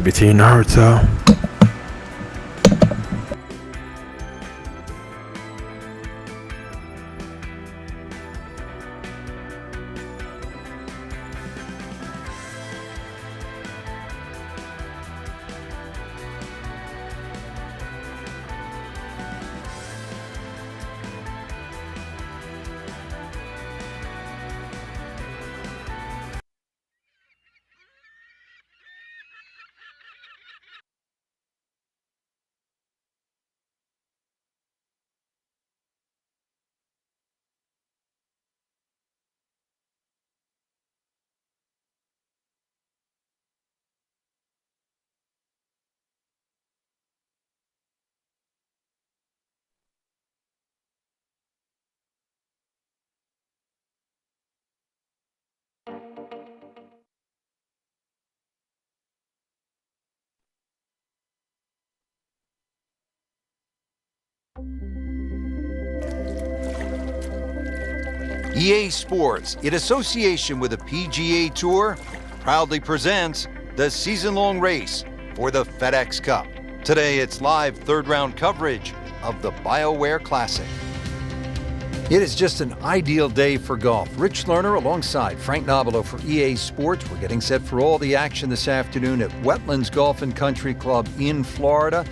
LGBT Naruto. EA Sports, in association with the PGA Tour, proudly presents the season-long race for the FedEx Cup. Today, it's live third-round coverage of the BioWare Classic. It is just an ideal day for golf. Rich Lerner alongside Frank Nobilo for EA Sports. We're getting set for all the action this afternoon at Wetlands Golf and Country Club in Florida.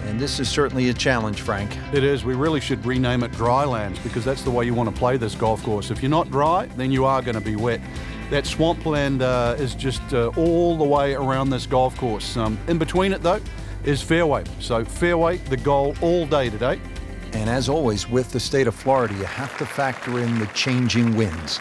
And this is certainly a challenge, Frank. It is. We really should rename it Drylands because that's the way you want to play this golf course. If you're not dry, then you are going to be wet. That swampland is just all the way around this golf course. In between it, though, is fairway. So fairway, the goal all day today. And as always, with the state of Florida, you have to factor in the changing winds.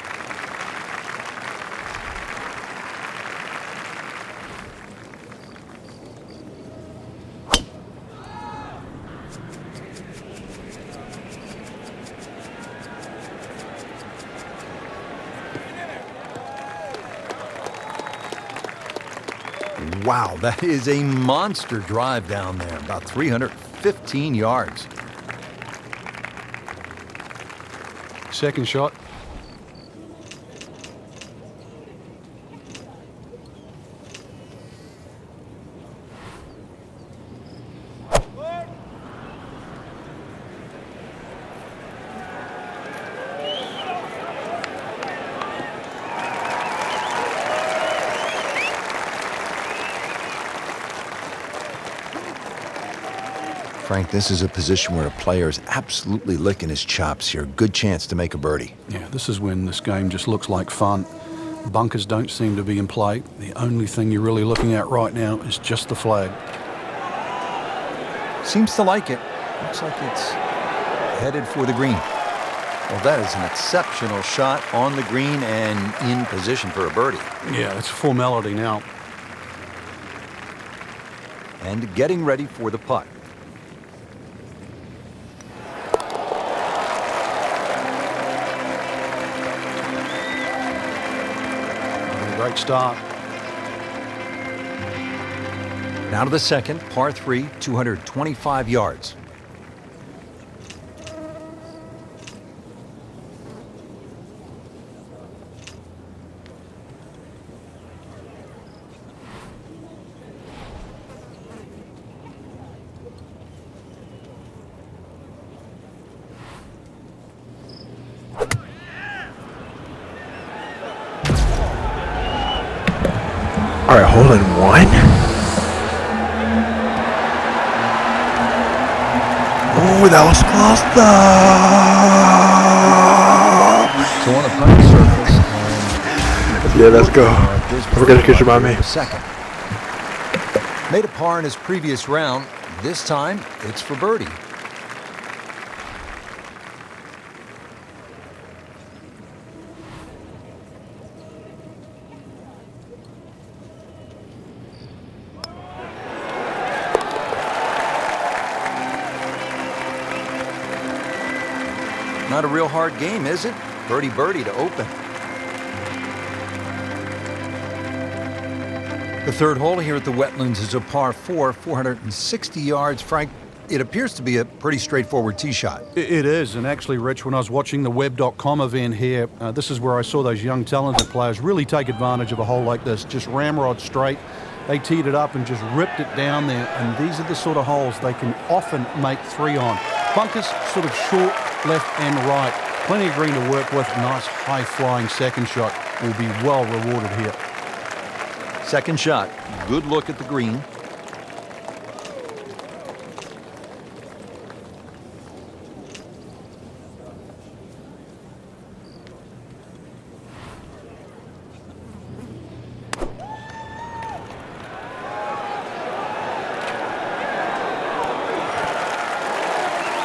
Wow, that is a monster drive down there, about 315 yards. Second shot. Frank, this is a position where a player is absolutely licking his chops here. Good chance to make a birdie. Yeah, this is when this game just looks like fun. Bunkers don't seem to be in play. The only thing you're really looking at right now is just the flag. Seems to like it. Looks like it's headed for the green. Well, that is an exceptional shot on the green and in position for a birdie. Yeah, it's a formality now. And getting ready for the putt. Great start. Now to the second, par 3, 225 yards. All right, hole in one. Oh, that was close though. So on the putting surface. Yeah, let's go. Forget to catch you by me. Second. Made a par in his previous round. This time, it's for birdie. Not a real hard game, is it? Birdie to open. The third hole here at the Wetlands is a par 4, 460 yards. Frank, it appears to be a pretty straightforward tee shot. It is, and actually, Rich, when I was watching the web.com event here, this is where I saw those young talented players really take advantage of a hole like this. Just ramrod straight, They teed it up and just ripped it down there, and these are the sort of holes they can often make 3 on. Bunkers sort of short, left and right. Plenty of green to work with. Nice high-flying second shot will be well rewarded here. Second shot, good look at the green.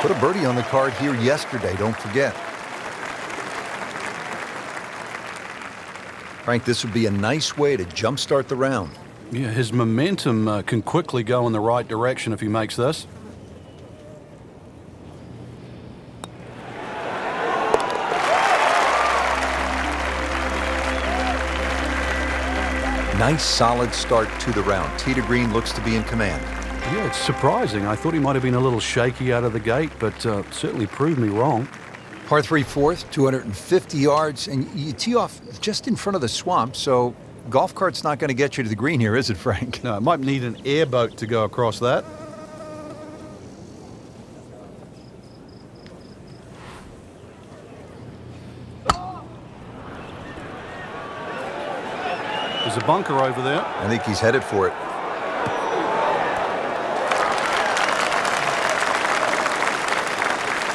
Put a birdie on the card here yesterday, don't forget. Frank, this would be a nice way to jumpstart the round. Yeah, his momentum can quickly go in the right direction if he makes this. Nice solid start to the round. Tee to green looks to be in command. Yeah, it's surprising. I thought he might have been a little shaky out of the gate, but certainly proved me wrong. Par 3 fourth, 250 yards, and you tee off just in front of the swamp, so golf cart's not going to get you to the green here, is it, Frank? No, it might need an airboat to go across that. There's a bunker over there. I think he's headed for it.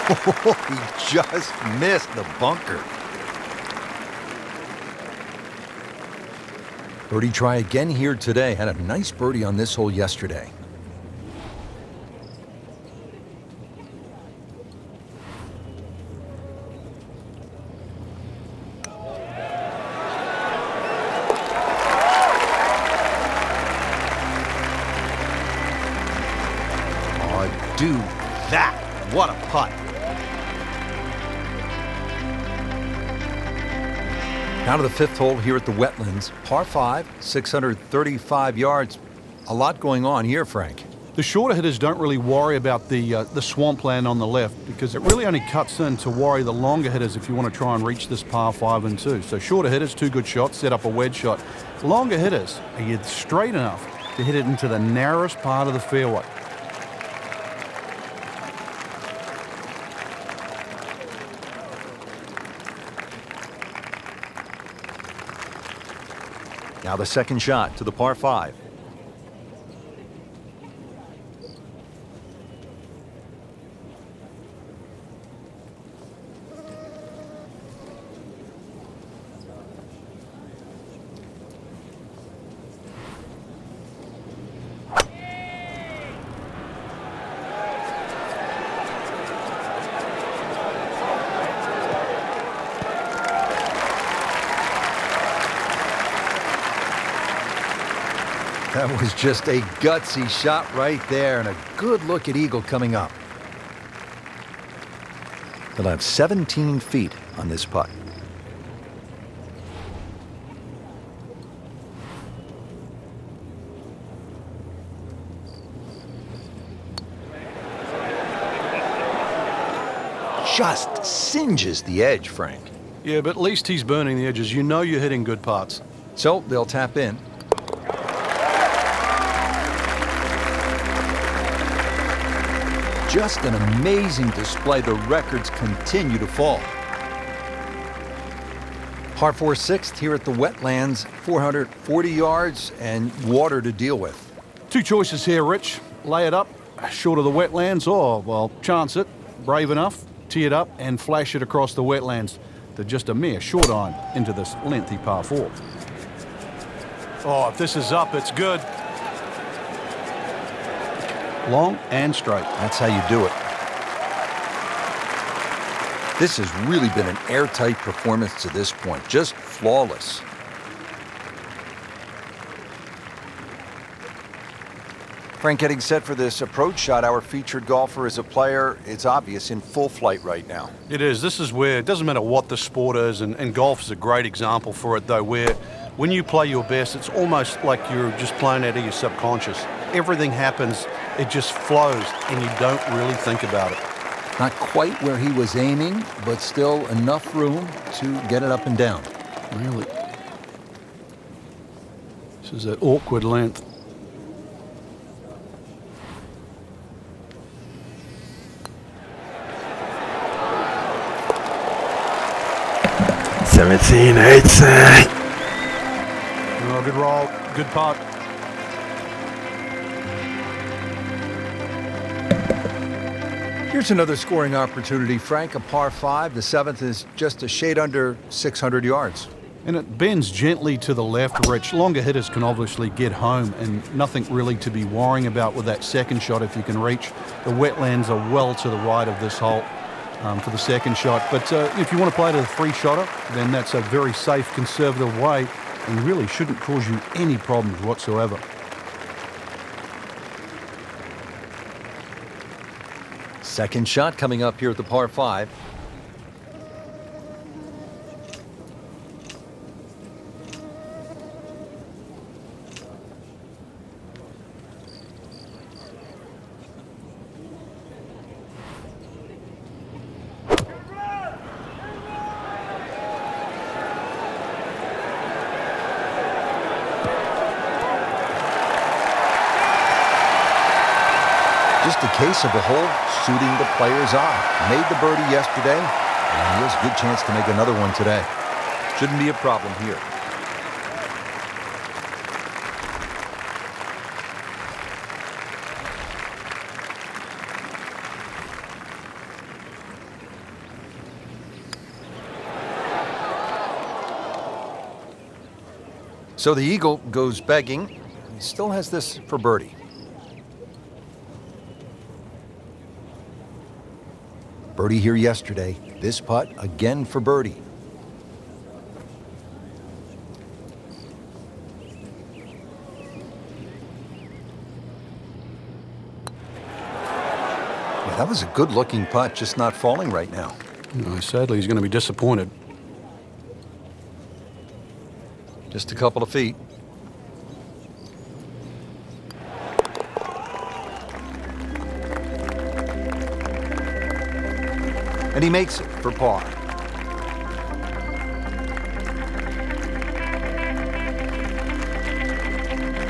He just missed the bunker. Birdie try again here today. Had a nice birdie on this hole yesterday. Oh, do that. What a putt. Now to the 5th hole here at the Wetlands. Par 5, 635 yards. A lot going on here, Frank. The shorter hitters don't really worry about the swampland on the left because it really only cuts in to worry the longer hitters if you want to try and reach this par 5 and 2. So shorter hitters, 2 good shots, set up a wedge shot. Longer hitters, are you straight enough to hit it into the narrowest part of the fairway? Now the second shot to the par 5. That was just a gutsy shot right there, and a good look at eagle coming up. He'll have 17 feet on this putt. Just singes the edge, Frank. Yeah, but at least he's burning the edges. You know you're hitting good putts. So they'll tap in. Just an amazing display. The records continue to fall. Par 4 6th here at the Wetlands, 440 yards and water to deal with. 2 choices here, Rich. Lay it up, short of the wetlands, or, well, chance it, brave enough, tee it up and flash it across the wetlands to just a mere short iron into this lengthy par 4. Oh, if this is up, it's good. Long and straight. That's how you do it. This has really been an airtight performance to this point. Just flawless. Frank, getting set for this approach shot. Our featured golfer is a player, it's obvious, in full flight right now. It is. This is where it doesn't matter what the sport is, and golf is a great example for it, though, where when you play your best, it's almost like you're just playing out of your subconscious. Everything happens, it just flows, and you don't really think about it. Not quite where he was aiming, but still enough room to get it up and down. Really. This is an awkward length. 17, 18. Oh, good roll, good putt. Here's another scoring opportunity, Frank. A par 5. The 7th is just a shade under 600 yards. And it bends gently to the left, Rich. Longer hitters can obviously get home, and nothing really to be worrying about with that second shot if you can reach. The wetlands are well to the right of this hole for the second shot. But if you want to play to the three-shotter, then that's a very safe, conservative way and really shouldn't cause you any problems whatsoever. Second shot coming up here at the par 5. Just a case of the hole suiting the player's eye. Made the birdie yesterday, and he has a good chance to make another one today. Shouldn't be a problem here. So the Eagle goes begging. He still has this for birdie. Birdie here yesterday. This putt again for birdie. Yeah, that was a good-looking putt, just not falling right now. Sadly, he's going to be disappointed. Just a couple of feet. And he makes it for par.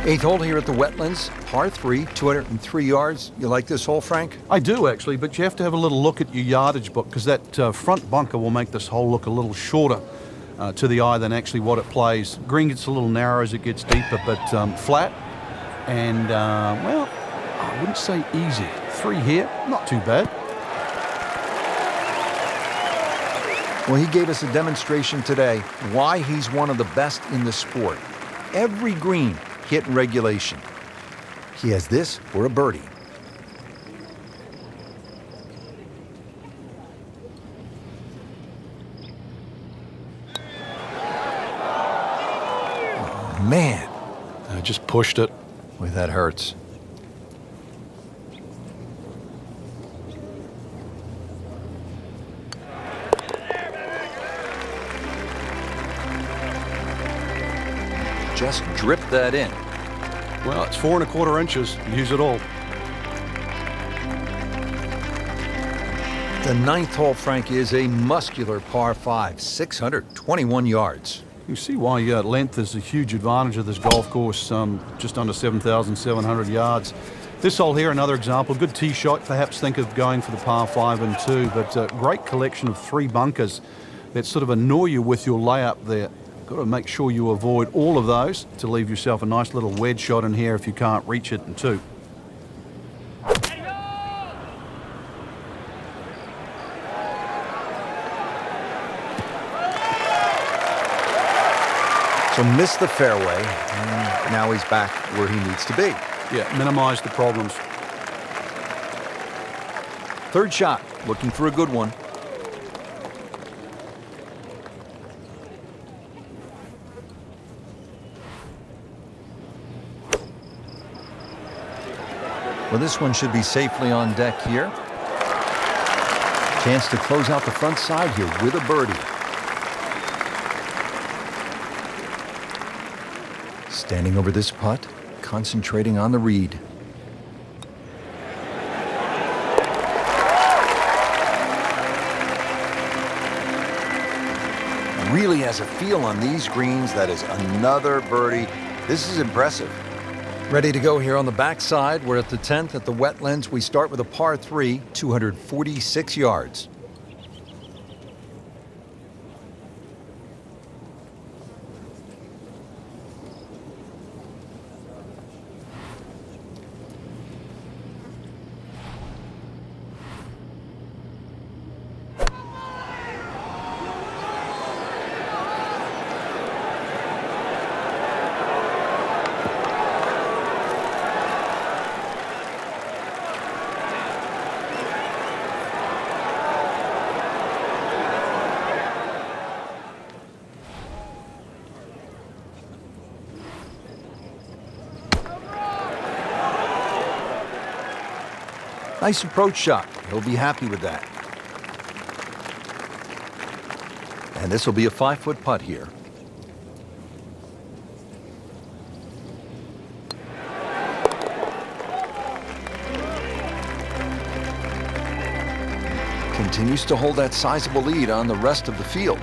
Eighth hole here at the Wetlands, par 3, 203 yards. You like this hole, Frank? I do, actually, but you have to have a little look at your yardage book because that front bunker will make this hole look a little shorter to the eye than actually what it plays. Green gets a little narrow as it gets deeper, but flat and, well, I wouldn't say easy. 3 here, not too bad. Well, he gave us a demonstration today why he's one of the best in the sport. Every green hit in regulation. He has this for a birdie. Oh, man. I just pushed it. Boy, that hurts. Just drip that in. Well, it's 4 1/4 inches. Use it all. The 9th hole, Frank, is a muscular par 5, 621 yards. You see why length is a huge advantage of this golf course, just under 7,700 yards. This hole here, another example. Good tee shot. Perhaps think of going for the par 5 and 2, but a great collection of 3 bunkers that sort of annoy you with your layup there. Got to make sure you avoid all of those to leave yourself a nice little wedge shot in here if you can't reach it in 2. So missed the fairway, and now he's back where he needs to be. Yeah, minimize the problems. Third shot, looking for a good one. Well, this one should be safely on deck here. Chance to close out the front side here with a birdie. Standing over this putt, concentrating on the read. Really has a feel on these greens. That is another birdie. This is impressive. Ready to go here on the backside. We're at the 10th at the Wetlands. We start with a par 3, 246 yards. Nice approach shot. He'll be happy with that. And this will be a 5-foot putt here. Continues to hold that sizable lead on the rest of the field.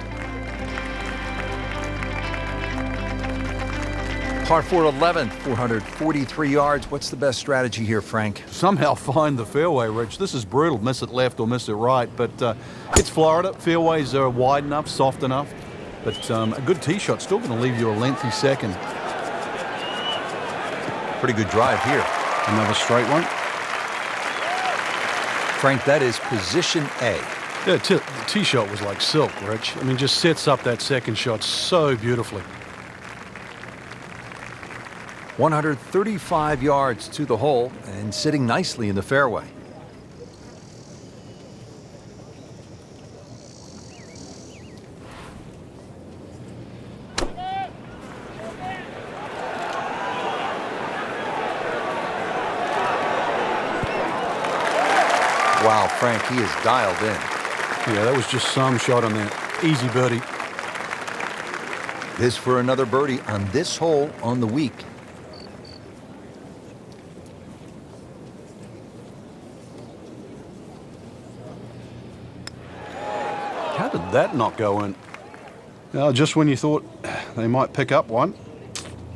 Par 4 11th, 443 yards. What's the best strategy here, Frank? Somehow find the fairway, Rich. This is brutal. Miss it left or miss it right. But it's Florida. Fairways are wide enough, soft enough. But a good tee shot still going to leave you a lengthy second. Pretty good drive here. Another straight one. Frank, that is position A. Yeah, the tee shot was like silk, Rich. I mean, just sets up that second shot so beautifully. 135 yards to the hole and sitting nicely in the fairway. Wow, Frank, he is dialed in. Yeah, that was just some shot on that. Easy birdie. This for another birdie on this hole on the week. How did that not go in? Now, just when you thought they might pick up one,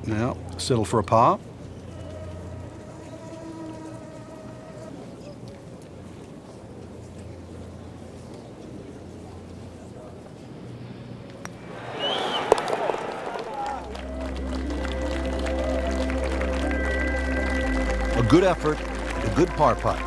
now settle for a par. A good effort, a good par putt.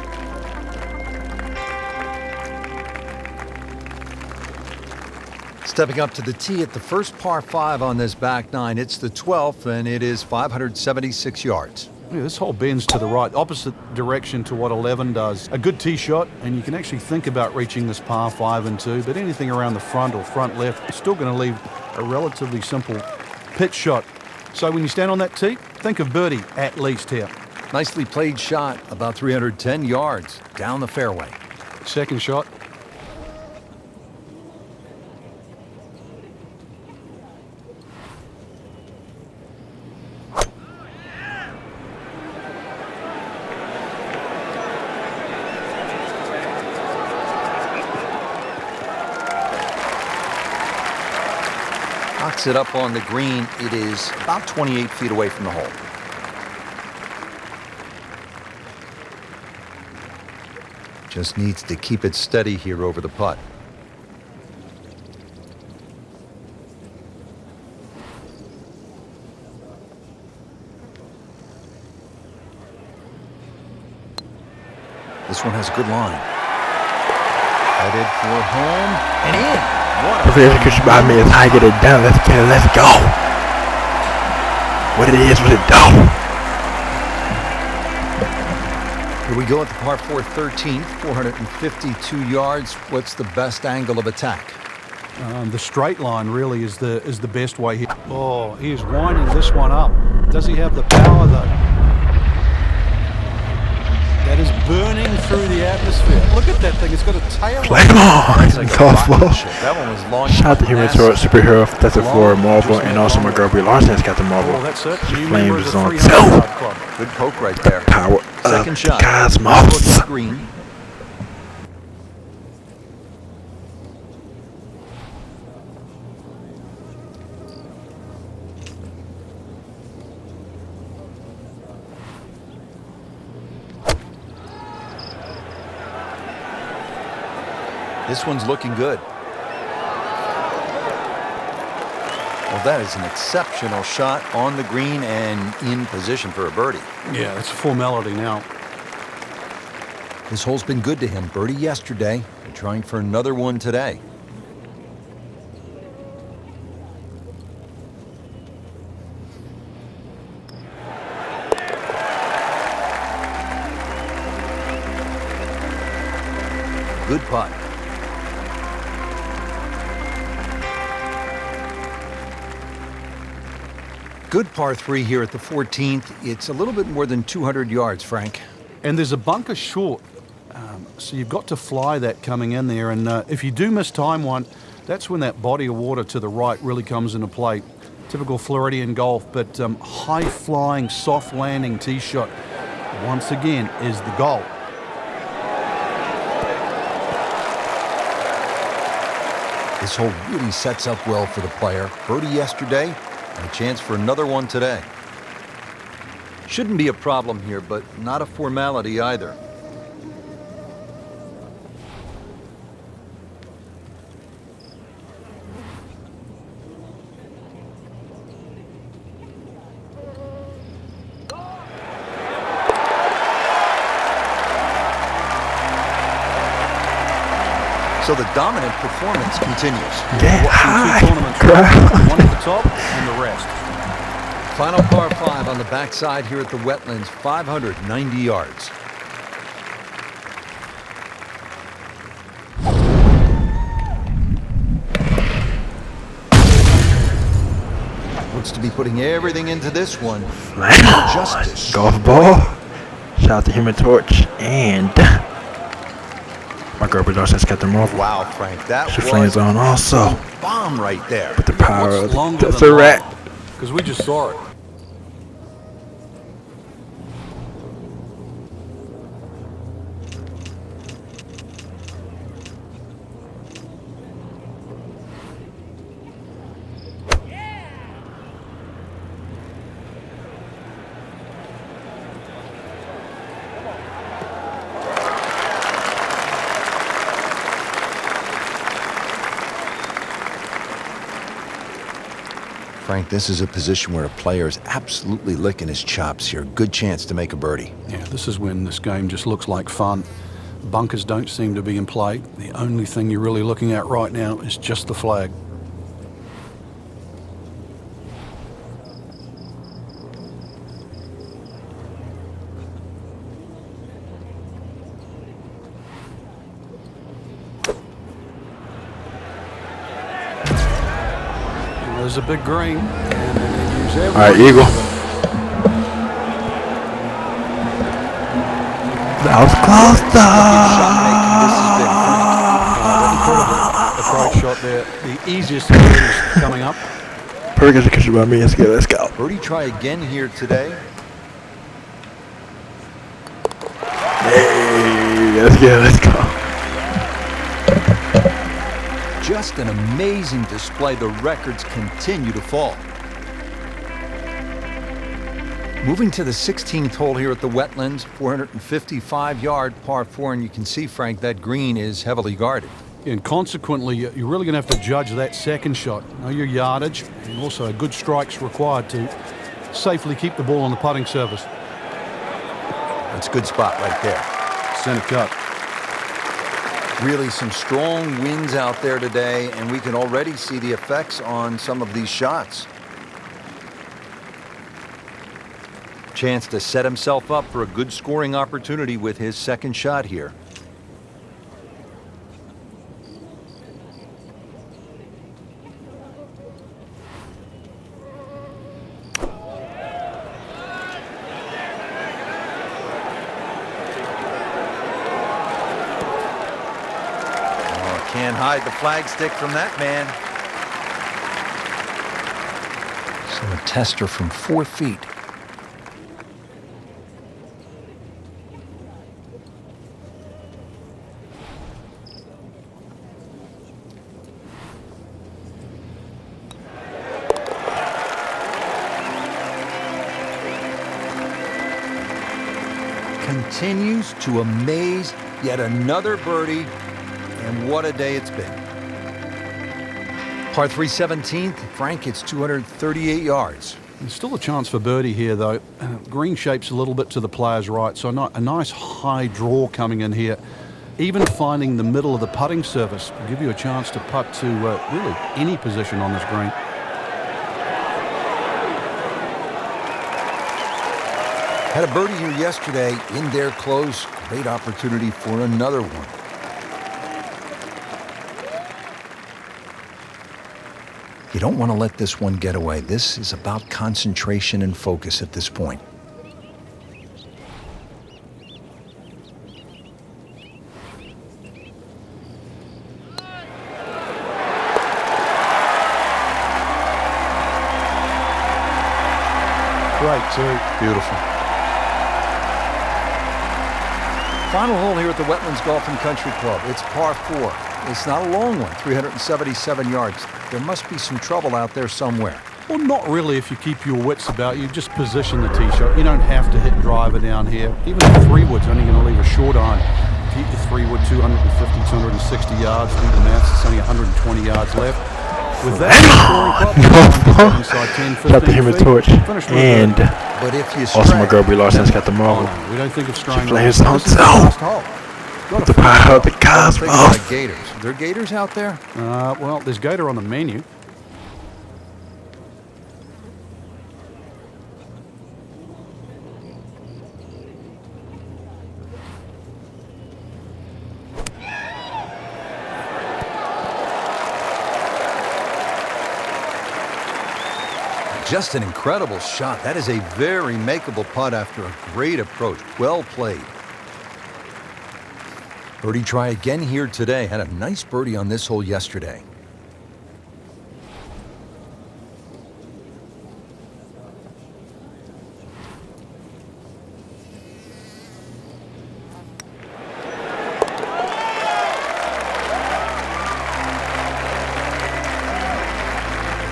Stepping up to the tee at the first par 5 on this back nine. It's the 12th, and it is 576 yards. Yeah, this hole bends to the right, opposite direction to what 11 does. A good tee shot, and you can actually think about reaching this par 5 and 2, but anything around the front or front left is still going to leave a relatively simple pitch shot. So when you stand on that tee, think of birdie at least here. Nicely played shot, about 310 yards down the fairway. Second shot. Knocks it up on the green. It is about 28 feet away from the hole. Just needs to keep it steady here over the putt. This one has a good line. Headed for home and in. What Perfect execution by me is I get it done. Let's get it. Let's go. What it is, what it do. Here we go at the par 4 13th, 452 yards. What's the best angle of attack? The straight line really is the best way here. Oh, he is winding this one up. Does he have the power though? That is burning through the atmosphere. Look at that thing. It's got a tail. Flame on! It's like a Softball. rocket ship. That one was launched. Shout out to Human massive. Superhero, that's it for Marvel, and also my girl Brie Larson's got the Marvel. Oh, that's it. New Flames member of is the on 300 two. Yard Club. Good poke right there. Power Second of shot. Cosmos. Green. This one's looking good. Well, that is an exceptional shot on the green and in position for a birdie. Yeah, it's a formality now. This hole's been good to him. Birdie yesterday. They're trying for another one today. Good putt. Good par 3 here at the 14th. It's a little bit more than 200 yards, Frank. And there's a bunker short. so you've got to fly that coming in there. And if you do miss time one, that's when that body of water to the right really comes into play. Typical Floridian golf, but high-flying, soft-landing tee shot, once again, is the goal. This hole really sets up well for the player. Birdie yesterday, and a chance for another one today. Shouldn't be a problem here, but not a formality either. So the dominant performance continues. Get high, One at the top and the rest. Final par 5 on the backside here at the Wetlands, 590 yards. Looks to be putting everything into this one. Justice. Golf ball. Shout out to Human Torch and my girl Bridges kept them off. Wow, Frank, that She was flames on also. a bomb right there. The power What's of longer that's than a rat. Because we just saw it. Frank, this is a position where a player is absolutely licking his chops here. Good chance to make a birdie. Yeah, this is when this game just looks like fun. Bunkers don't seem to be in play. The only thing you're really looking at right now is just the flag. There's a big green, and they use every. All right, Eagle. That was close Approach shot there. The easiest is coming up. Perfect execution by me. Let's go. Birdie try again here today. Hey, let's go. Just an amazing display. The records continue to fall. Moving to the 16th hole here at the Wetlands, 455-yard par 4, and you can see, Frank, that green is heavily guarded. And consequently, you're really going to have to judge that second shot. Know your yardage, and also good strikes required to safely keep the ball on the putting surface. That's a good spot right there. Center cut. Really some strong winds out there today, and we can already see the effects on some of these shots. Chance to set himself up for a good scoring opportunity with his second shot here. Can't hide the flagstick from that man. So a tester from 4 feet. Continues to amaze. Yet another birdie. And what a day it's been. Par 3 17th, Frank, it's 238 yards. There's still a chance for birdie here, though. Green shape's a little bit to the player's right, so a nice high draw coming in here. Even finding the middle of the putting surface will give you a chance to putt to really any position on this green. Had a birdie here yesterday, in there close. Great opportunity for another one. You don't want to let this one get away. This is about concentration and focus at this point. Great too. Beautiful. Final hole here at the Wetlands Golf and Country Club. It's par 4. It's not a long one, 377 yards. There must be some trouble out there somewhere. Well, not really if you keep your wits about you. Just position the tee shot. You don't have to hit driver down here. Even the 3-wood's only going to leave a short iron. If you hit your 3-wood 250, 260 yards, do the maths, it's only 120 yards left. With that, inside 10, 15 Got the Human feet, Torch. finish with a And But if you also my girl Brie Larson's got the Oh, marble. no, we don't think of straying. plays This on is the zone. last hole. Got The a power of the Thinking cosmos. like gators. Are there gators out there? well, there's gator on the menu. Just an incredible shot. That is a very makeable putt after a great approach. Well played. Birdie try again here today. Had a nice birdie on this hole yesterday.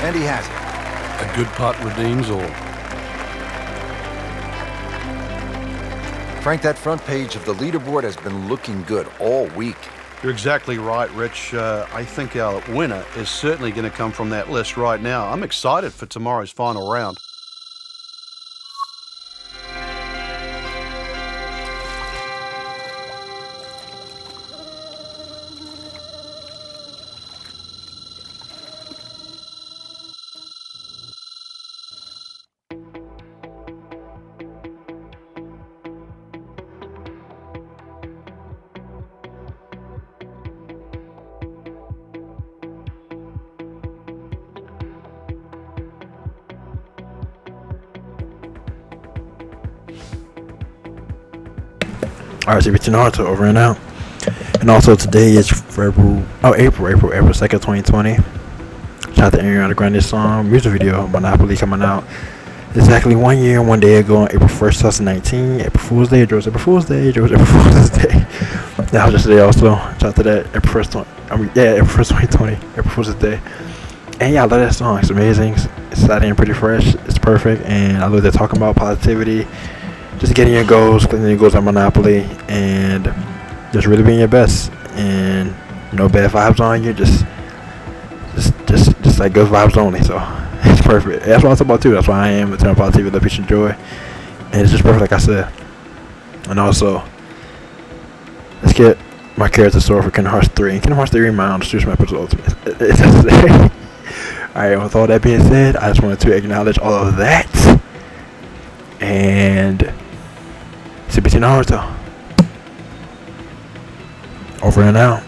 And he has it. A good putt redeems all. Frank, that front page of the leaderboard has been looking good all week. You're exactly right, Rich. I think our winner is certainly going to come from that list right now. I'm excited for tomorrow's final round. Alright, CBT Naruto over and out. And also today is April 2nd, 2020. Shout out to Ariana Grande's song, music video, Monopoly, coming out exactly 1 year and 1 day ago on April 1st, 2019. April Fool's Day, April Fool's Day. That was just today also. Shout out to that, April 1st, April 1st, 2020, April Fool's Day. And yeah, I love that song. It's amazing. It's Saturday and pretty fresh. It's perfect. And I love that talking about positivity. Just getting your goals, cleaning your goals on Monopoly, and just really being your best, and no bad vibes on you. Just like good vibes only. So it's perfect. That's what I'm talking about too. That's why I am Eternal Positivity, Love, Peace, and Joy, and it's just perfect, like I said. And also, let's get my character story for Kingdom Hearts 3. And Kingdom Hearts 3 Remind the Super Smash Bros. Ultimate. It's necessary. Alright, with all that being said, I just wanted to acknowledge all of that. And CBT Naruto. Over and out.